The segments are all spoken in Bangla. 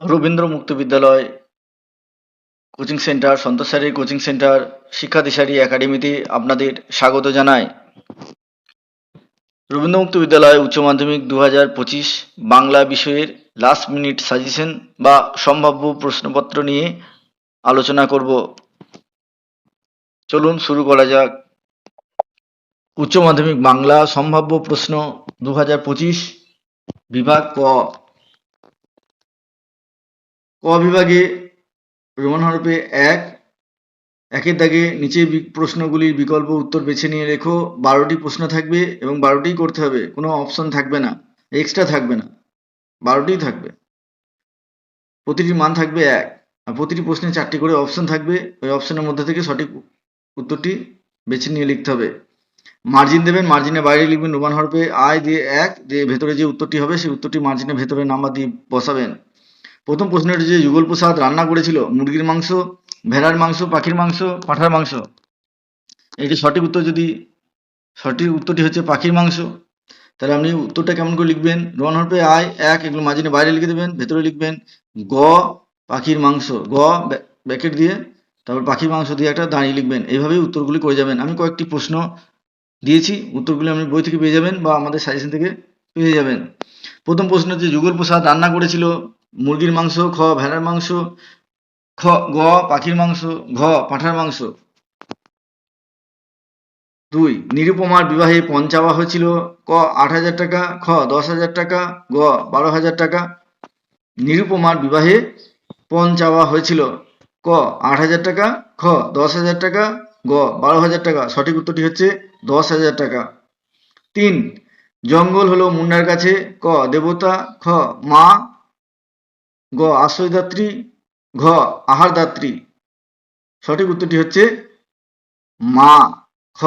রবীন্দ্র মুক্ত বিদ্যালয় কোচিং সেন্টার, সন্তোষসারি কোচিং সেন্টার, শিক্ষা দিশারি একাডেমিতে আপনাদের স্বাগত জানাই। রবীন্দ্র মুক্ত বিদ্যালয় উচ্চ মাধ্যমিক 2025 বাংলা বিষয়ের লাস্ট মিনিট সাজেশন বা সম্ভাব্য প্রশ্নপত্র নিয়ে আলোচনা করব। চলুন শুরু করা যাক। উচ্চ মাধ্যমিক বাংলা সম্ভাব্য প্রশ্ন 2025 বিভাগ ক। ক বিভাগে রোমান হরফে একের দাগে নিচে প্রশ্নগুলির বিকল্প উত্তর বেছে নিয়ে লেখো। 12টি প্রশ্ন থাকবে এবং 12টিই করতে হবে, কোনো অপশন থাকবে না, এক্সট্রা থাকবে না, 12টিই থাকবে। প্রতিটি মান থাকবে 1 আর প্রতিটি প্রশ্নে 4টি করে অপশন থাকবে। ওই অপশনের মধ্যে থেকে সঠিক উত্তরটি বেছে নিয়ে লিখতে হবে। মার্জিন দেবেন, মার্জিনের বাইরে লিখবেন রোমান হরফে আই দিয়ে 1 দিয়ে ভেতরে যে উত্তরটি হবে সেই উত্তরটি মার্জিনের ভেতরে নাম্বার দিয়ে বসাবেন। প্রথম প্রশ্নটি যে যুগল প্রসাদ রান্না করেছিল মুরগির মাংস, ভেড়ার মাংস, পাখির মাংস, পাঁঠার মাংস, এটি সঠিক উত্তরটি হচ্ছে পাখির মাংস। তাহলে আপনি উত্তরটা কেমন করে লিখবেন? রোমান হরফে আই 1 এগুলো মার্জিনে বাইরে লিখে দেবেন, ভেতরে লিখবেন গ পাখির মাংস, গ ব্র্যাকেট দিয়ে তারপর পাখির মাংস দিয়ে একটা দাঁড়িয়ে লিখবেন। এইভাবেই উত্তরগুলি করে যাবেন। আমি কয়েকটি প্রশ্ন দিয়েছি, উত্তরগুলি আপনি বই থেকে পেয়ে যাবেন বা আমাদের সাজেশন থেকে পেয়ে যাবেন। প্রথম প্রশ্ন যে যুগল প্রসাদ রান্না করেছিল মুরগির মাংস, খ ভেড়ার মাংস, খ গ পাখির মাংস, ঘ পাঁঠার মাংস। 2 নিরুপমার বিবাহে পণ চাওয়া হয়েছিল, ক 8,000 টাকা, খ 10,000 টাকা, গ 12,000 টাকা। নিরুপমার বিবাহে পণ চাওয়া হয়েছিল, ক 8,000 টাকা, খ 10,000 টাকা, গ 12,000 টাকা। সঠিক উত্তরটি হচ্ছে 10,000 টাকা। 3 জঙ্গল হলো মুন্ডার কাছে, ক দেবতা, খ মা, গ আশ্রয়দাত্রী, ঘ আহারদাত্রী। সঠিক উত্তরটি হচ্ছে মা, খ।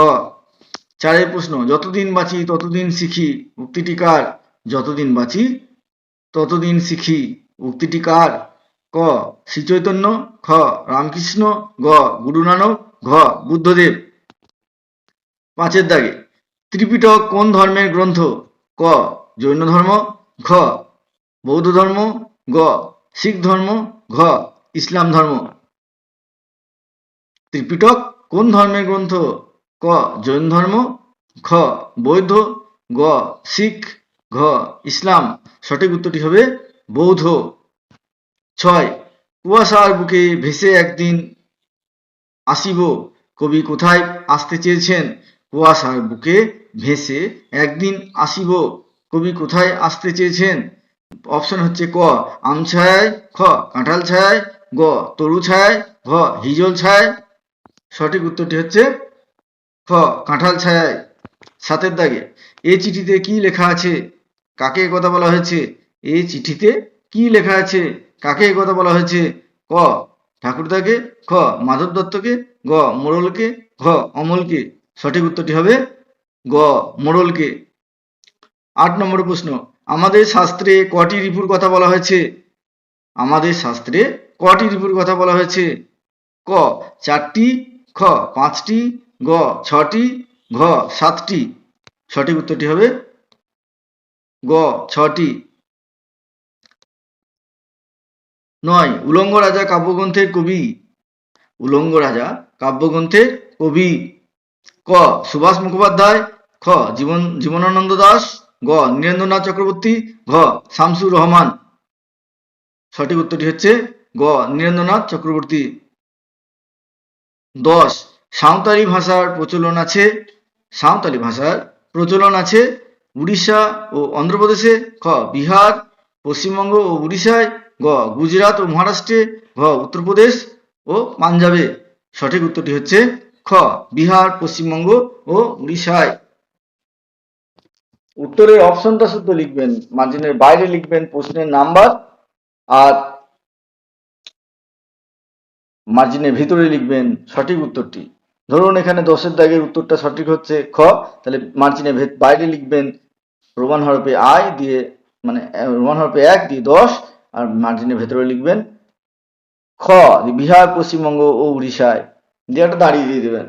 4 প্রশ্ন যতদিন বাঁচি ততদিন শিখি উক্তিটি কার? যতদিন বাঁচি ততদিন শিখি উক্তিটি কার? ক শ্রী চৈতন্য, খ রামকৃষ্ণ, গ গুরু নানক, ঘ বুদ্ধদেব। 5 দাগে ত্রিপিটক কোন ধর্মের গ্রন্থ? ক জৈন ধর্ম, ঘ বৌদ্ধ ধর্ম, গ শিখ ধর্ম, ঘ ইসলাম ধর্ম। ত্রিপিটক কোন ধর্মের গ্রন্থ? ক জৈন ধর্ম, খ বৌদ্ধ, গ শিখ, ঘ ইসলাম। সঠিক উত্তরটি হবে বৌদ্ধ। 6 কুয়াশার বুকে ভেসে একদিন আসিব কবি কোথায় আসতে চেয়েছেন? কুয়াশার বুকে ভেসে একদিন আসিব কবি কোথায় আসতে চেয়েছেন? অপশন হচ্ছে ক আম ছায়ায়, খ কাঁঠাল ছায়ায়, গ তরু ছায়ায়, ঘ হিজল ছায়ায়। সঠিক উত্তরটি হচ্ছে খ কাঁঠাল ছায়ায়। 7 দাগে এই চিঠিতে কি লেখা আছে? কাকে কথা বলা হয়েছে? এই চিঠিতে কি লেখা আছে? কাকে কথা বলা হয়েছে? ক ঠাকুরদাকে, খ মাধব দত্তকে, গ মোড়লকে, ঘ অমলকে। সঠিক উত্তরটি হবে গ মোড়লকে। 8 নম্বর প্রশ্ন আমাদের শাস্ত্রে কটি রিপুর কথা বলা হয়েছে? আমাদের শাস্ত্রে কটি রিপুর কথা বলা হয়েছে? ক 4টি, খ 5টি, গ 6টি, ঘ 7টি। সঠিক উত্তরটি হবে গ 6টি। 9 উলঙ্গ রাজা কাব্যগ্রন্থের কবি? উলঙ্গ রাজা কাব্যগ্রন্থের কবি ক সুভাষ মুখোপাধ্যায়, খ জীবনানন্দ দাশ, গ নীরেন্দ্রনাথ চক্রবর্তী, ঘ শামসুর রহমান। সঠিক উত্তরটি হচ্ছে গ নীরেন্দ্রনাথ চক্রবর্তী। 10 সাঁওতালি ভাষার প্রচলন আছে? সাঁওতালি ভাষার প্রচলন আছে উড়িষ্যা ও অন্ধ্রপ্রদেশে, খ বিহার, পশ্চিমবঙ্গ ও উড়িষ্যায়, গ গুজরাট ও মহারাষ্ট্রে, ঘ উত্তরপ্রদেশ ও পাঞ্জাবে। সঠিক উত্তরটি হচ্ছে খ বিহার, পশ্চিমবঙ্গ ও উড়িষ্যায়। উত্তরের অপশনটা শুদ্ধ লিখবেন, মার্জিনের বাইরে লিখবেন প্রশ্নের নাম্বার আর মার্জিনের ভিতরে লিখবেন সঠিক উত্তরটি। ধরুন এখানে 10 দাগের উত্তরটা সঠিক হচ্ছে খ, তাহলে মার্জিনের বাইরে লিখবেন রোমান হরফে আই দিয়ে, মানে রোমান হরফে 1 দিয়ে 10 আর মার্জিনের ভেতরে লিখবেন খ বিহার, পশ্চিমবঙ্গ ও উড়িষ্যায় দিয়ে একটা দাঁড়িয়ে দিয়ে দেবেন।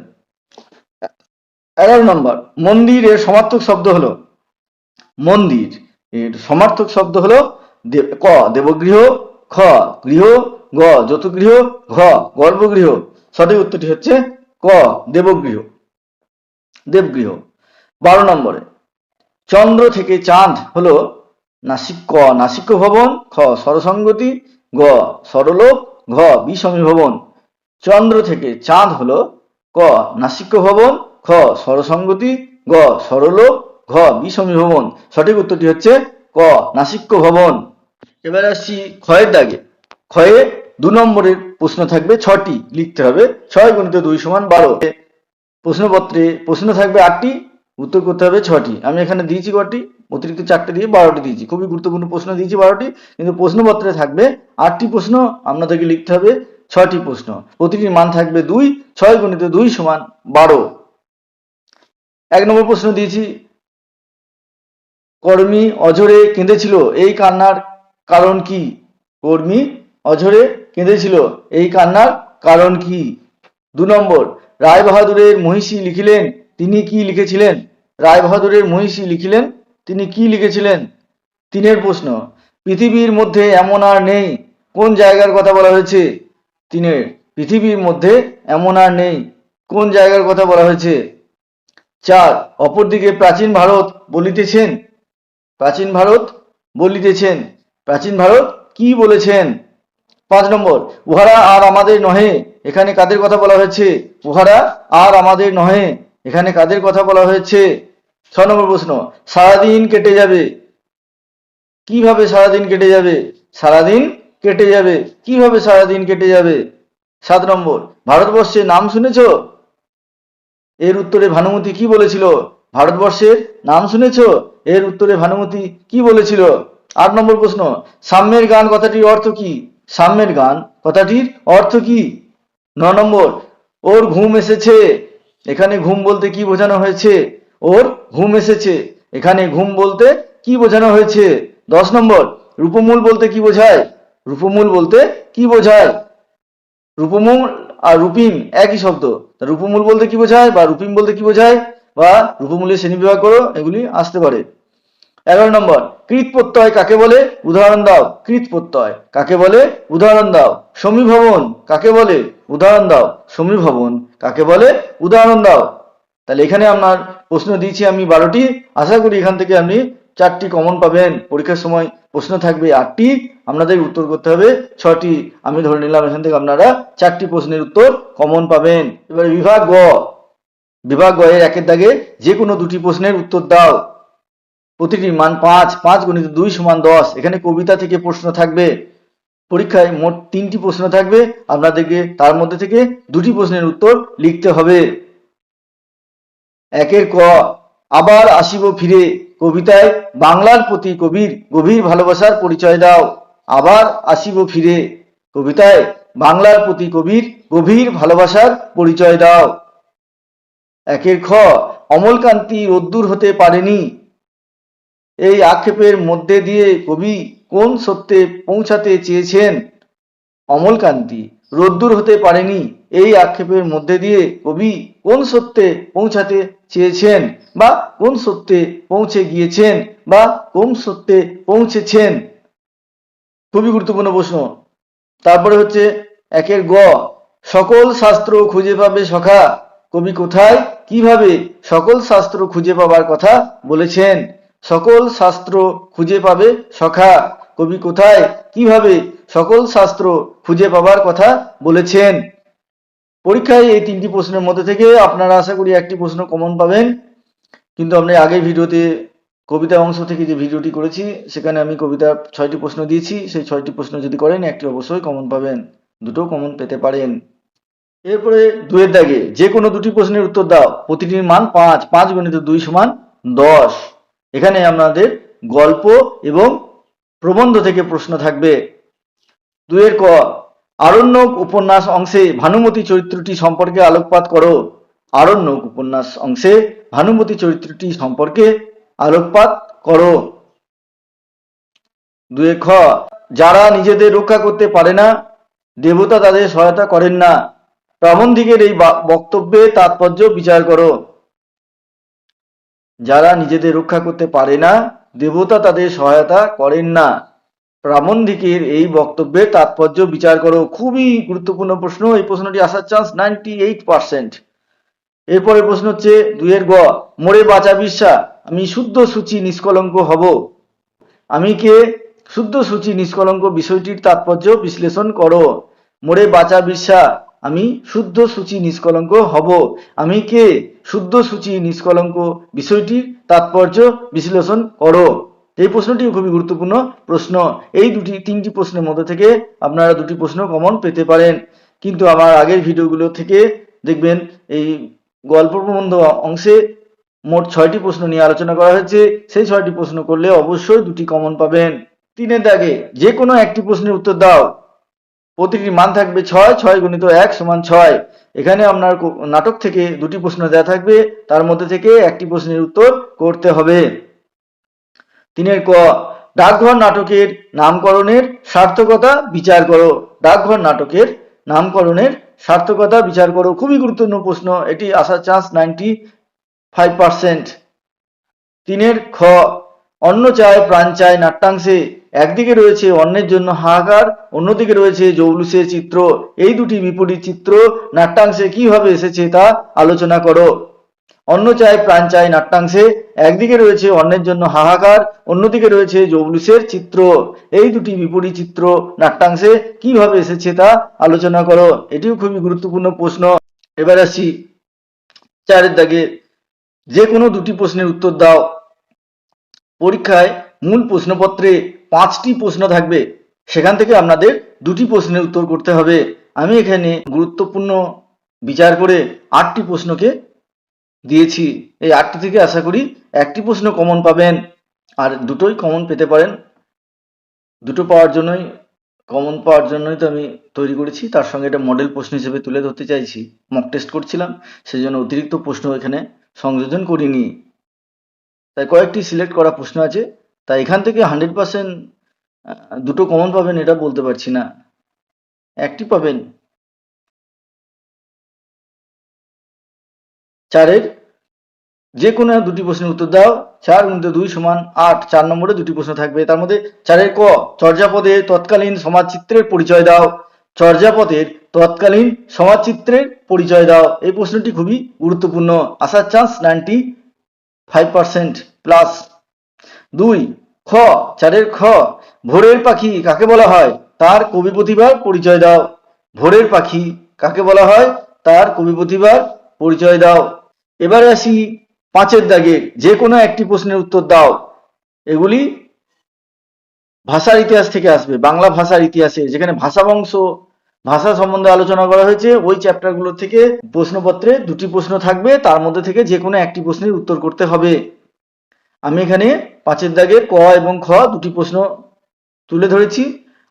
11 নম্বর মন্দিরের সমার্থক শব্দ হলো? মন্দির এর সমার্থক শব্দ হলো ক দেবগৃহ, খ খ গৃহ, গ যৌথগৃহ, ঘ গর্ভগৃহ। সঠিক উত্তরটি হচ্ছে ক দেবগৃহ, দেবগৃহ। 12 নম্বরে চন্দ্র থেকে চাঁদ হলো ক নাসিক্য ভবন, খ সরসঙ্গতি, গ সরলোক, ঘ বিষমী ভবন। চন্দ্র থেকে চাঁদ হলো ক নাসিক্য ভবন, খ সরসঙ্গতি, গ সরলোক, ঘ বিষমী ভবন। সঠিক উত্তরটি হচ্ছে ক নাসিক্য ভবন। এবার আসছি ক্ষয়ের দাগে। ক্ষয়ে 2 নম্বরের প্রশ্ন থাকবে 6টি, লিখতে হবে 6 × 2 = 12। প্রশ্নপত্রে প্রশ্ন থাকবে 8টি, উত্তর করতে হবে 6টি। আমি এখানে দিয়েছি কটি, অতিরিক্ত 4টে দিয়ে 12টি দিয়েছি। খুবই গুরুত্বপূর্ণ প্রশ্ন দিয়েছি 12টি, কিন্তু প্রশ্নপত্রে থাকবে 8টি প্রশ্ন, আপনাদেরকে লিখতে হবে 6টি প্রশ্ন। প্রতিটির মান থাকবে 2, 6 × 2 = 12। 1 নম্বর প্রশ্ন দিয়েছি, কর্মী অঝরে কেঁদেছিল, এই কান্নার কারণ কি? কর্মী অঝরে কেঁদেছিল, এই কান্নার কারণ কি? 2 নম্বর, রায়বাহাদুরের মহিষী লিখিলেন, তিনি কি লিখেছিলেন? রায়বাহাদুরের মহিষী লিখিলেন, তিনি কি লিখেছিলেন? 3 প্রশ্ন, পৃথিবীর মধ্যে এমন আর নেই, কোন জায়গার কথা বলা হয়েছে? 3 পৃথিবীর মধ্যে এমন আর নেই, কোন জায়গার কথা বলা হয়েছে? 4 অপরদিকে প্রাচীন ভারত বলিতেছেন, প্রাচীন ভারত বলিতেছেন, প্রাচীন ভারত কি বলেছেন? 5 নম্বর, উহারা আর আমাদের নহে, এখানে কাদের কথা বলা হয়েছে? উহারা আর আমাদের নহে, এখানে কাদের কথা বলা হয়েছে? 6 নম্বর প্রশ্ন, সারাদিন কেটে যাবে, কিভাবে সারাদিন কেটে যাবে? সারাদিন কেটে যাবে, কিভাবে সারাদিন কেটে যাবে? 7 নম্বর, ভারতবর্ষের নাম শুনেছ? এর উত্তরে ভানুমতি কি বলেছিল? ভারতবর্ষের নাম শুনেছ? এর উত্তরে ভানুমতি কি বলেছিল? 8 নম্বর প্রশ্ন, সাম্যের গান কথাটির অর্থ কি? সাম্যের গান কথাটির অর্থ কি? 9 নম্বর, ওর ঘুম এসেছে, এখানে ঘুম বলতে কি বোঝানো হয়েছে? ওর ঘুম এসেছে, এখানে ঘুম বলতে কি বোঝানো হয়েছে? 10 নম্বর, রূপমূল বলতে কি বোঝায়? রূপমূল বলতে কি বোঝায়? রূপমূল আর রূপিম একই শব্দ, রূপমূল বলতে কি বোঝায় বা রূপিম বলতে কি বোঝায়, বা রূপমূলের শ্রেণীবিভাগ করো, এগুলি আসতে পারে। 11 নম্বর, কৃৎ প্রত্যয় কাকে বলে? উদাহরণ দাও। কৃৎ প্রত্যয় কাকে বলে? উদাহরণ দাও। সমীভবন কাকে বলে? উদাহরণ দাও। সমীভবন কাকে বলে? উদাহরণ দাও। তাহলে এখানে আপনার প্রশ্ন দিয়েছি আমি 12টি, আশা করি এখান থেকে আপনি 4টি কমন পাবেন। পরীক্ষার সময় প্রশ্ন থাকবে 8টি, আপনাদের উত্তর করতে হবে 6টি। আমি ধরে নিলাম এখান থেকে আপনারা 4টি প্রশ্নের উত্তর কমন পাবেন। এবার বিভাগ গ, বিভাগ গ এর 1 দাগে যে কোনো 2টি প্রশ্নের উত্তর দাও। প্রতিটির মান 5, 5 × 2 = 10। এখানে কবিতা থেকে প্রশ্ন থাকবে, পরীক্ষায় মোট 3টি প্রশ্ন থাকবে, আপনাদেরকে তার মধ্যে থেকে 2টি প্রশ্নের উত্তর লিখতে হবে। 1 ক, আবার আসিব ফিরে কবিতায় বাংলার প্রতি কবির গভীর ভালোবাসার পরিচয় দাও। আবার আসিব ফিরে কবিতায় বাংলার প্রতি কবির গভীর ভালোবাসার পরিচয় দাও। 1 খ, অমলকান্তি রোদ্দুর হতে পারেনি, এই আক্ষেপের মধ্যে দিয়ে কবি কোন সত্যে পৌঁছাতে চেয়েছেন? অমলকান্তি রোদ্দুর হতে পারেনি, এই আক্ষেপের মধ্যে দিয়ে কবি কোন সত্যে পৌঁছাতে চেয়েছেন, বা কোন সত্যে পৌঁছে গিয়েছেন, বা কোন সত্যে পৌঁছেছেন? খুবই গুরুত্বপূর্ণ প্রশ্ন। তারপরে হচ্ছে 1 গ, সকল শাস্ত্র খুঁজে পাবে সখা, কবি কোথায় কিভাবে সকল শাস্ত্র খুঁজে পাবার কথা বলেছেন? সকল শাস্ত্র খুঁজে পাবে সখা, কবি কোথায় কিভাবে সকল শাস্ত্র খুঁজে পাবার কথা বলেছেন? পরীক্ষায় এই 3টি প্রশ্নের মধ্যে থেকে আপনারা আশা করি 1টি প্রশ্ন কমন পাবেন, কিন্তু আমি আগের ভিডিওতে কবিতা অংশ থেকে যে ভিডিওটি করেছি সেখানে আমি কবিতার 6টি প্রশ্ন দিয়েছি, সেই 6টি প্রশ্ন যদি করেন 1টি অবশ্যই কমন পাবেন, 2টো কমন পেতে পারেন। এরপরে 2 এর দাগে যে কোনো 2টি প্রশ্নের উত্তর দাও। প্রতিটির মান 5, 5 × 2 = 10। এখানে আপনাদের গল্প এবং প্রবন্ধ থেকে প্রশ্ন থাকবে। 2 এর ক, আরণ্যক উপন্যাস অংশে ভানুমতি চরিত্রটি সম্পর্কে আলোকপাত করো। আরণ্যক উপন্যাস অংশে ভানুমতি চরিত্রটি সম্পর্কে আলোকপাত করো। 2 খ, যারা নিজেদের রক্ষা করতে পারে না, দেবতা তাদের সহায়তা করেন না। প্রাবন্ধিকের এই বক্তব্যে তাৎপর্য বিচার করো। যারা নিজেদের রক্ষা করতে পারে না, দেবতা তাদের সহায়তা করেন না। প্রাবন্ধিকের এই বক্তব্যের তাৎপর্য বিচার করো। খুবই গুরুত্বপূর্ণ প্রশ্ন, এই প্রশ্নটি আসার চান্স 98%। এরপরের প্রশ্ন হচ্ছে 2 গ, মোরে বাঁচা বিশ্বা আমি শুদ্ধ সূচি নিষ্কলঙ্ক হব। আমি কে, শুদ্ধ সূচি নিষ্কলঙ্ক বিষয়টির তাৎপর্য বিশ্লেষণ করো। মোরে বাঁচা বিশ্বা আমি শুদ্ধ সূচি নিষ্কলঙ্ক হব। আমি কে, শুদ্ধ সূচি নিষ্কলঙ্ক বিষয়টির তাৎপর্য বিশ্লেষণ করো। এই প্রশ্নটি খুবই গুরুত্বপূর্ণ প্রশ্ন। এই তিনটি প্রশ্নের মধ্যে থেকে আপনারা দুটি প্রশ্ন কমন পেতে পারেন, কিন্তু আমার আগের ভিডিওগুলো থেকে দেখবেন এই গল্প প্রবন্ধ অংশে মোট 6টি প্রশ্ন নিয়ে আলোচনা করা হয়েছে। সেই 6টি প্রশ্ন করলে অবশ্যই দুটি কমন পাবেন। 3 দাগে যে কোনো একটি প্রশ্নের উত্তর দাও। প্রতিটির মান থাকবে 6, 6 গুণিত 1 সমান 6। এখানে আপনার নাটক থেকে দুটি প্রশ্ন দেওয়া থাকবে, তার মধ্যে থেকে একটি প্রশ্নের উত্তর করতে হবে। 3 ক, ডাকঘর নাটকের নামকরণের সার্থকতা বিচার করো। ডাকঘর নাটকের নামকরণের সার্থকতা বিচার করো। খুবই গুরুত্বপূর্ণ প্রশ্ন, এটি আসার চান্স 95%। 3 খ, অন্ন চায় প্রাণ চায় নাট্যাংশে একদিকে রয়েছে অন্নের জন্য হাহাকার, অন্যদিকে রয়েছে জৌলুসের চিত্র। এই দুটি বিপরীত চিত্র নাট্যাংশে কিভাবে এসেছে তা আলোচনা করো। অন্ন চায় প্রাণ চায় নাট্যাংশে একদিকে রয়েছে অন্নের জন্য হাহাকার, অন্যদিকে রয়েছে জৌলুসের চিত্র। এই দুটি বিপরীত চিত্র নাট্যাংশে কিভাবে এসেছে তা আলোচনা করো। এটিও খুবই গুরুত্বপূর্ণ প্রশ্ন। এবার আসি 4 দাগে, যে কোনো দুটি প্রশ্নের উত্তর দাও। পরীক্ষায় মূল প্রশ্নপত্রে 5টি প্রশ্ন থাকবে, সেখান থেকে আপনাদের দুটি প্রশ্নের উত্তর করতে হবে। আমি এখানে গুরুত্বপূর্ণ বিচার করে 8টি প্রশ্নকে দিয়েছি। এই 8টি থেকে আশা করি একটি প্রশ্ন কমন পাবেন, আর দুটোই কমন পেতে পারেন। দুটো কমন পাওয়ার জন্যই তো আমি তৈরি করেছি, তার সঙ্গে এটা মডেল প্রশ্ন হিসেবে তুলে ধরতে চাইছি। মক টেস্ট করছিলাম, সেই জন্য অতিরিক্ত প্রশ্ন এখানে সংযোজন করিনি, তাই কয়েকটি সিলেক্ট করা প্রশ্ন আছে। তাই এখান থেকে 100% দুটো কমন পাবেন এটা বলতে পারছি না, একটি পাবেন। 4 যে কোনো দুটি প্রশ্নের উত্তর দাও। 4 × 2 = 8। 4 নম্বরে দুটি প্রশ্ন থাকবে, তার মধ্যে 4 ক, চর্যাপদের তৎকালীন সমাজচিত্রের পরিচয় দাও। চর্যাপদের তৎকালীন সমাজচিত্রের পরিচয় দাও। এই প্রশ্নটি খুবই গুরুত্বপূর্ণ, আসার চান্স 95% প্লাস। 2 খ, 4 খ, ভোরের পাখি কাকে বলা হয় তার কবি প্রতিভার পরিচয় দাও। ভোরের পাখি কাকে বলা হয় তার কবি প্রতিভার পরিচয় দাও। এবারে আসি 5 দাগে, যে কোনো একটি প্রশ্নের উত্তর দাও। এগুলি ভাষার ইতিহাস থেকে আসবে, বাংলা ভাষার ইতিহাসে, যেখানে ভাষাবংশ ভাষা সম্বন্ধে আলোচনা করা হয়েছে, ওই চ্যাপ্টারগুলো থেকে প্রশ্নপত্রে দুটি প্রশ্ন থাকবে, তার মধ্যে থেকে যে কোনো একটি প্রশ্নের উত্তর করতে হবে। আমি এখানে 5 দাগের ক এবং খ দুটি প্রশ্ন তুলে ধরেছি।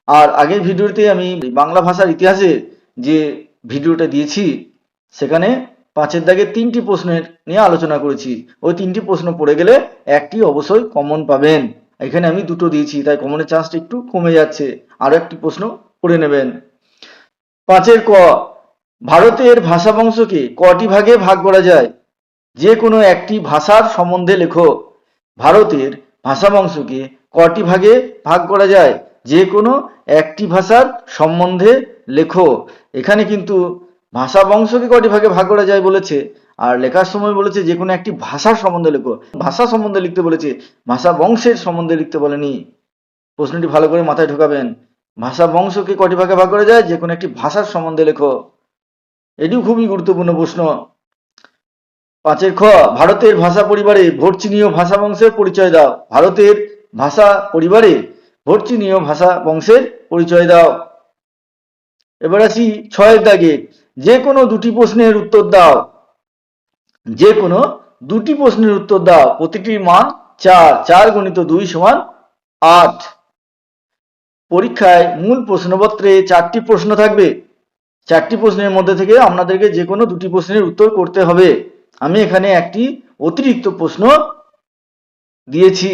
আর আগের ভিডিওতে আমি বাংলা ভাষার ইতিহাসে যে ভিডিওটা দিয়েছি, সেখানে 5 দাগের 3টি প্রশ্নের নিয়ে আলোচনা করেছি। ওই 3টি প্রশ্ন পড়ে গেলে একটি অবশ্যই কমন পাবেন। এখানে আমি দুটো দিয়েছি, তাই কমনের চান্সটা একটু কমে যাচ্ছে, আরো একটি প্রশ্ন পড়ে নেবেন। 5 ক, ভারতের ভাষা বংশকে কটি ভাগে ভাগ করা যায়? যে কোনো একটি ভাষার সম্বন্ধে লেখো। ভারতের ভাষা বংশকে কটি ভাগে ভাগ করা যায়? যে কোনো একটি ভাষার সম্বন্ধে লেখো। এখানে কিন্তু ভাষা বংশকে কটি ভাগে ভাগ করা যায় বলেছে, আর লেখার সময় বলেছে যে কোনো একটি ভাষার সম্বন্ধে লেখো। ভাষা সম্বন্ধে লিখতে বলেছে, ভাষা বংশের সম্বন্ধে লিখতে বলেনি। প্রশ্নটি ভালো করে মাথায় ঢোকাবেন। ভাষা বংশকে কটি ভাগে ভাগ করা যায়? যে কোনো একটি ভাষার সম্বন্ধে লেখো। এটিও খুবই গুরুত্বপূর্ণ প্রশ্ন। 5 খ, ভারতের ভাষা পরিবারে ভোটচীনীয় ভাষা বংশের পরিচয় দাও। ভারতের ভাষা পরিবারে ভোটচীনীয় ভাষা বংশের পরিচয় দাও। এবার আসি 6 দাগে, যে কোনো দুটি প্রশ্নের উত্তর দাও। যে কোনো দুটি প্রশ্নের উত্তর দাও। প্রতিটির মান 4। 4 × 2 = 8। পরীক্ষায় মূল প্রশ্নপত্রে 4টি প্রশ্ন থাকবে। 4টি প্রশ্নের মধ্যে থেকে আপনাদেরকে যে কোনো দুটি প্রশ্নের উত্তর করতে হবে। আমি এখানে একটি অতিরিক্ত প্রশ্ন দিয়েছি।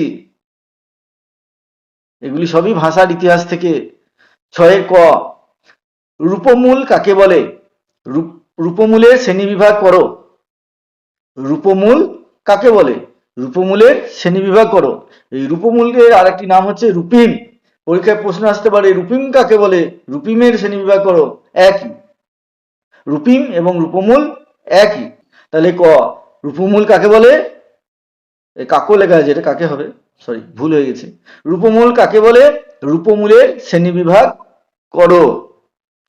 এগুলি সবই ভাষার ইতিহাস থেকে। 6 ক, রূপমূল কাকে বলে? রূপমূলের শ্রেণীবিভাগ করো। রূপমূল কাকে বলে? রূপমূলের শ্রেণীবিভাগ করো। এই রূপমূলের আরেকটি নাম হচ্ছে রূপিন। পরীক্ষায় প্রশ্ন আসতে পারে রূপিম কাকে বলে, রূপিমের শ্রেণীবিভাগ করো। একই, রূপিম এবং রূপমূল একই। তাহলে ক, রূপমূল কাকে বলে, কাকও লেখা আছে, এটা কাকে হবে, সরি ভুল হয়ে গেছে। রূপমূল কাকে বলে, রূপমূলের শ্রেণীবিভাগ করো।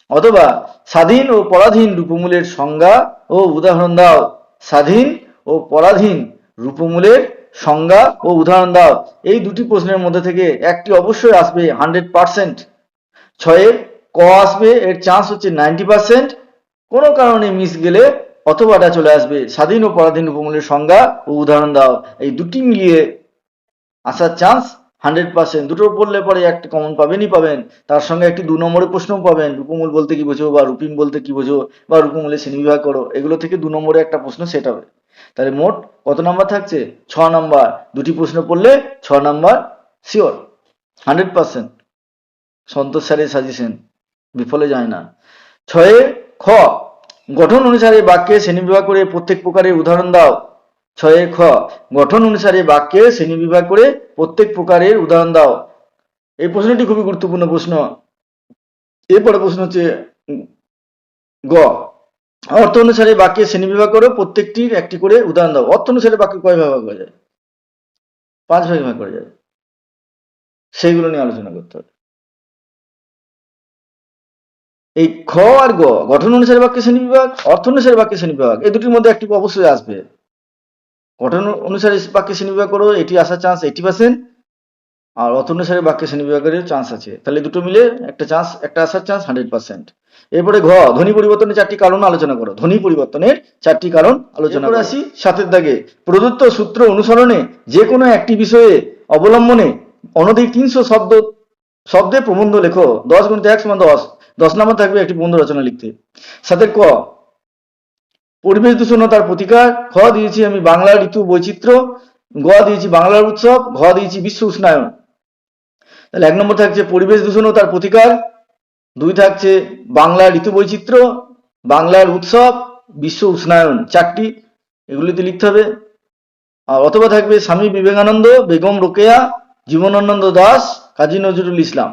অথবা স্বাধীন ও পরাধীন রূপমূলের সংজ্ঞা ও উদাহরণ দাও। স্বাধীন ও পরাধীন রূপমূলের সংজ্ঞা ও উদাহরণ দাও। এই দুটি প্রশ্নের মধ্যে থেকে একটি অবশ্যই আসবে 100%। 6 ক আসবে, এর চান্স হচ্ছে 90%। কোনো কারণে মিস গেলে অথবাটা চলে আসবে, স্বাধীন ও পরাধীন উপমূলের সংজ্ঞা ও উদাহরণ দাও। এই দুটি মিলিয়ে আসার চান্স 100%। দুটো পড়লে পরে একটা কমন পাবেনই পাবেন, তার সঙ্গে একটি 2 নম্বরের প্রশ্নও পাবেন, রূপমূল বলতে কি বোঝো, বা রূপিম বলতে কি বোঝো, বা রূপমূলের শ্রেণীবিভাগ করো, এগুলো থেকে 2 নম্বরে একটা প্রশ্ন সেট হবে। তাহলে মোট কত নাম্বার থাকছে, 6 নাম্বার। দুটি প্রশ্ন পড়লে 6 নাম্বার শিওর, 100%। সন্তোষ স্যারের সাজেশন, বিফলে যায় না। 6 খ, গঠন অনুসারে বাক্যে শ্রেণীবিভাগ করে প্রত্যেক প্রকারের উদাহরণ দাও। 6 খ, গঠন অনুসারে বাক্যে শ্রেণীবিভাগ করে প্রত্যেক প্রকারের উদাহরণ দাও। এই প্রশ্নটি খুবই গুরুত্বপূর্ণ প্রশ্ন। এরপরে প্রশ্ন হচ্ছে গ, অর্থ অনুসারে বাক্যে শ্রেণীবিভাগ করো, প্রত্যেকটির একটি করে উদাহরণ দাও। অর্থ অনুসারে বাক্য কয় ভাগ করা যায়, 5 ভাগে ভাগ করা যায়, সেইগুলো নিয়ে আলোচনা করতে হবে। এই খ আর গ, গঠন অনুসারে বাক্যে শ্রেণীবিভাগ, অর্থ অনুসারে বাক্যে শ্রেণীবিভাগ, এই দুটির মধ্যে একটি অবশ্যই আসবে। গঠন অনুসারে বাক্যে শ্রেণীবিভাগ করো, এটি আসার চান্স 80%, আর অর্থ অনুসারে বাক্যে শ্রেণীবিভাগের চান্স আছে, তাহলে দুটো মিলে একটা আসার চান্স 100%। এরপরে ঘ, ধ্বনি পরিবর্তনের 4টি কারণ আলোচনা করো। ধ্বনি পরিবর্তনের 4টি কারণ আলোচনা করে আসি। 7 দাগে, প্রদত্ত সূত্র অনুসরণে যে কোনো একটি বিষয়ে অবলম্বনে অনধিক 300 শব্দে প্রবন্ধ লেখো। 10 × 1 = 10। 10 নম্বর থাকবে একটি প্রবন্ধ রচনা লিখতে। 7 ক, পরিবেশ দূষণ ও তার প্রতিকার। খ দিয়েছি আমি বাংলার ঋতু বৈচিত্র্য, গ দিয়েছি বাংলার উৎসব, ঘ দিয়েছি বিশ্ব উষ্ণায়ন। তাহলে 1 নম্বর থাকছে পরিবেশ দূষণ ও তার প্রতিকার, 2 থাকছে বাংলার ঋতু বৈচিত্র্য, বাংলার উৎসব, বিশ্ব উষ্ণায়ন, 4টি এগুলিতে লিখতে হবে। আর অথবা থাকবে স্বামী বিবেকানন্দ, বেগম রোকেয়া, জীবনানন্দ দাশ, কাজী নজরুল ইসলাম।